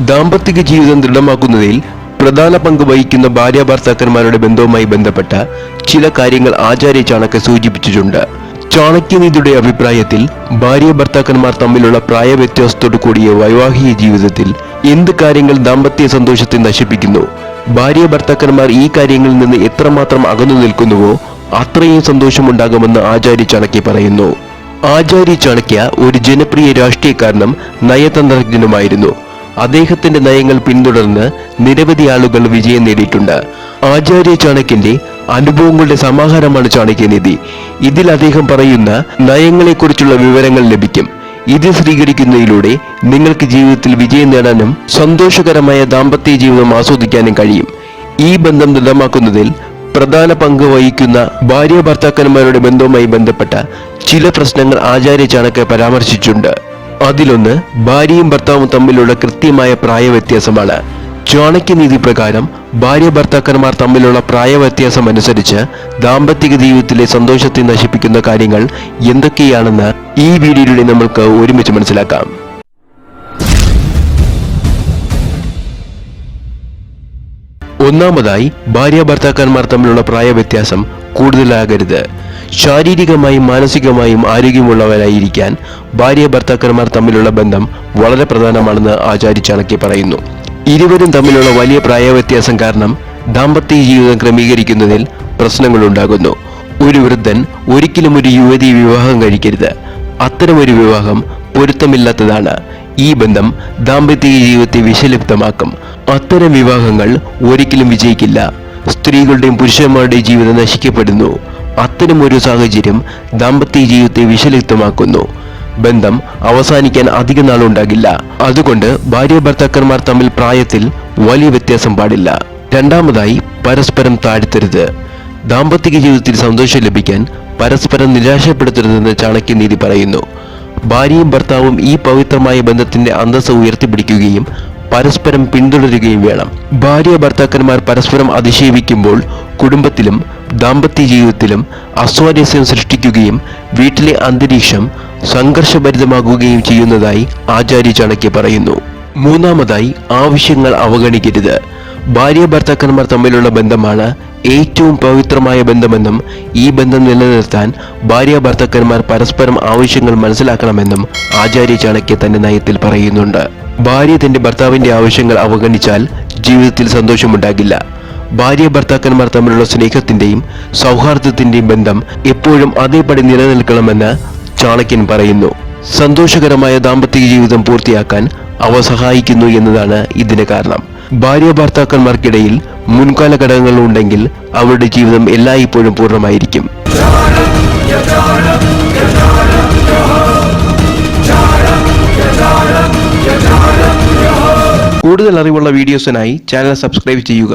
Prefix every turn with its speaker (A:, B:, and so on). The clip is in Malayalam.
A: ദാമ്പത്തിക ജീവിതം ദൃഢമാക്കുന്നതിൽ പ്രധാന പങ്ക് വഹിക്കുന്ന ഭാര്യ ഭർത്താക്കന്മാരുടെ ബന്ധവുമായി ബന്ധപ്പെട്ട ചില കാര്യങ്ങൾ ആചാര്യ ചാണക്യ സൂചിപ്പിച്ചിട്ടുണ്ട്. ചാണക്യനീതിയുടെ അഭിപ്രായത്തിൽ ഭാര്യ ഭർത്താക്കന്മാർ തമ്മിലുള്ള പ്രായവ്യത്യാസത്തോടു കൂടിയ വൈവാഹിക ജീവിതത്തിൽ എന്ത് കാര്യങ്ങൾ ദാമ്പത്യ സന്തോഷത്തെ നശിപ്പിക്കുന്നു, ഭാര്യ ഭർത്താക്കന്മാർ ഈ കാര്യങ്ങളിൽ നിന്ന് എത്രമാത്രം അകന്നു നിൽക്കുന്നുവോ അത്രയും സന്തോഷമുണ്ടാകുമെന്ന് ആചാര്യ ചാണക്യ പറയുന്നു. ആചാര്യ ചാണക്യ ഒരു ജനപ്രിയ രാഷ്ട്രീയക്കാരനും നയതന്ത്രജ്ഞനുമായിരുന്നു. അദ്ദേഹത്തിന്റെ നയങ്ങൾ പിന്തുടർന്ന് നിരവധി ആളുകൾ വിജയം നേടിയിട്ടുണ്ട്. ആചാര്യ ചാണക്യന്റെ അനുഭവങ്ങളുടെ സമാഹാരമാണ് ചാണക്യനീതി. ഇതിൽ അദ്ദേഹം പറയുന്ന നയങ്ങളെക്കുറിച്ചുള്ള വിവരങ്ങൾ ലഭിക്കും. ഇത് സ്വീകരിക്കുന്നതിലൂടെ നിങ്ങൾക്ക് ജീവിതത്തിൽ വിജയം നേടാനും സന്തോഷകരമായ ദാമ്പത്യ ജീവിതം ആസ്വദിക്കാനും കഴിയും. ഈ ബന്ധം ദൃഢമാക്കുന്നതിൽ പ്രധാന പങ്ക് വഹിക്കുന്ന ഭാര്യ ഭർത്താക്കന്മാരുടെ ബന്ധവുമായി ബന്ധപ്പെട്ട ചില പ്രശ്നങ്ങൾ ആചാര്യ ചാണക്യ പരാമർശിച്ചിട്ടുണ്ട്. അതിലൊന്ന് ഭാര്യയും ഭർത്താവും തമ്മിലുള്ള കൃത്യമായ പ്രായവ്യത്യാസമാണ്. ചാണക്യനീതി പ്രകാരം ഭാര്യ ഭർത്താക്കന്മാർ തമ്മിലുള്ള പ്രായവ്യത്യാസം അനുസരിച്ച് ദാമ്പത്തിക ജീവിതത്തിലെ സന്തോഷത്തെ നശിപ്പിക്കുന്ന കാര്യങ്ങൾ എന്തൊക്കെയാണെന്ന് ഈ വീഡിയോയിലൂടെ നമുക്ക് ഒരുമിച്ച് മനസ്സിലാക്കാം. ഒന്നാമതായി, ഭാര്യ ഭർത്താക്കന്മാർ തമ്മിലുള്ള പ്രായവ്യത്യാസം കൂടുതലാകരുത്. ശാരീരികമായും മാനസികമായും ആരോഗ്യമുള്ളവരായിരിക്കാൻ ഭാര്യ ഭർത്താക്കന്മാർ തമ്മിലുള്ള ബന്ധം വളരെ പ്രധാനമാണെന്ന് ആചാര്യ ചാണക്യ പറയുന്നു. ഇരുവരും തമ്മിലുള്ള വലിയ പ്രായവ്യത്യാസം കാരണം ദാമ്പത്യ ജീവിതം ക്രമീകരിക്കുന്നതിൽ പ്രശ്നങ്ങളുണ്ടാകുന്നു. ഒരു വൃദ്ധൻ ഒരിക്കലും ഒരു യുവതി വിവാഹം കഴിക്കരുത്. അത്തരമൊരു വിവാഹം പൊരുത്തമില്ലാത്തതാണ്. ഈ ബന്ധം ദാമ്പത്യ ജീവിതത്തെ വിഷലിപ്തമാക്കും. അത്തരം വിവാഹങ്ങൾ ഒരിക്കലും വിജയിക്കില്ല. സ്ത്രീകളുടെയും പുരുഷന്മാരുടെയും ജീവിതം നശിക്കപ്പെടുന്നു. അത്തരമൊരു സാഹചര്യം ദാമ്പത്യ ജീവിതത്തെ വിഷലിപ്തമാക്കുന്നു. ബന്ധം അവസാനിക്കാൻ അധിക നാളുണ്ടാകില്ല. അതുകൊണ്ട് ഭാര്യ ഭർത്താക്കന്മാർ തമ്മിൽ പ്രായത്തിൽ വലിയ വ്യത്യാസം പാടില്ല. രണ്ടാമതായി, പരസ്പരം താഴ്ത്തരുത്. ദാമ്പത്തിക ജീവിതത്തിൽ സന്തോഷം ലഭിക്കാൻ പരസ്പരം നിരാശപ്പെടുത്തരുതെന്ന് ചാണക്യനീതി പറയുന്നു. ഭാര്യയും ഭർത്താവും ഈ പവിത്രമായ ബന്ധത്തിന്റെ അന്തസ്സ് ഉയർത്തിപ്പിടിക്കുകയും പരസ്പരം പിന്തുടരുകയും വേണം. ഭാര്യ ഭർത്താക്കന്മാർ പരസ്പരം അധിക്ഷേപിക്കുമ്പോൾ കുടുംബത്തിലും ദാമ്പത്യ ജീവിതത്തിലും അസ്വാരസ്യം സൃഷ്ടിക്കുകയും വീട്ടിലെ അന്തരീക്ഷം സംഘർഷഭരിതമാകുകയും ചെയ്യുന്നതായി ആചാര്യ ചാണക്യ പറയുന്നു. മൂന്നാമതായി, ആവശ്യങ്ങൾ അവഗണിക്കരുത്. ഭാര്യ ഭർത്താക്കന്മാർ തമ്മിലുള്ള ബന്ധമാണ് ഏറ്റവും പവിത്രമായ ബന്ധമെന്നും ഈ ബന്ധം നിലനിർത്താൻ ഭാര്യ ഭർത്താക്കന്മാർ പരസ്പരം ആവശ്യങ്ങൾ മനസ്സിലാക്കണമെന്നും ആചാര്യ ചാണക്യ തന്റെ നയത്തിൽ പറയുന്നുണ്ട്. ഭാര്യ തന്റെ ഭർത്താവിന്റെ ആവശ്യങ്ങൾ അവഗണിച്ചാൽ ജീവിതത്തിൽ സന്തോഷമുണ്ടാകില്ല. ഭാര്യ ഭർത്താക്കന്മാർ തമ്മിലുള്ള സ്നേഹത്തിന്റെയും സൗഹാർദ്ദത്തിന്റെയും ബന്ധം എപ്പോഴും അതേപടി നിലനിൽക്കണമെന്ന് ചാണക്യൻ പറയുന്നു. സന്തോഷകരമായ ദാമ്പത്തിക ജീവിതം പൂർത്തിയാക്കാൻ അവ സഹായിക്കുന്നു എന്നതാണ് ഇതിന് കാരണം. ഭാര്യ ഭർത്താക്കന്മാർക്കിടയിൽ മുൻകാല ഘടകങ്ങൾ ഉണ്ടെങ്കിൽ അവരുടെ ജീവിതം എല്ലായ്പ്പോഴും പൂർണ്ണമായിരിക്കും. കൂടുതൽ അറിവുള്ള വീഡിയോസിനായി ചാനൽ സബ്സ്ക്രൈബ് ചെയ്യുക.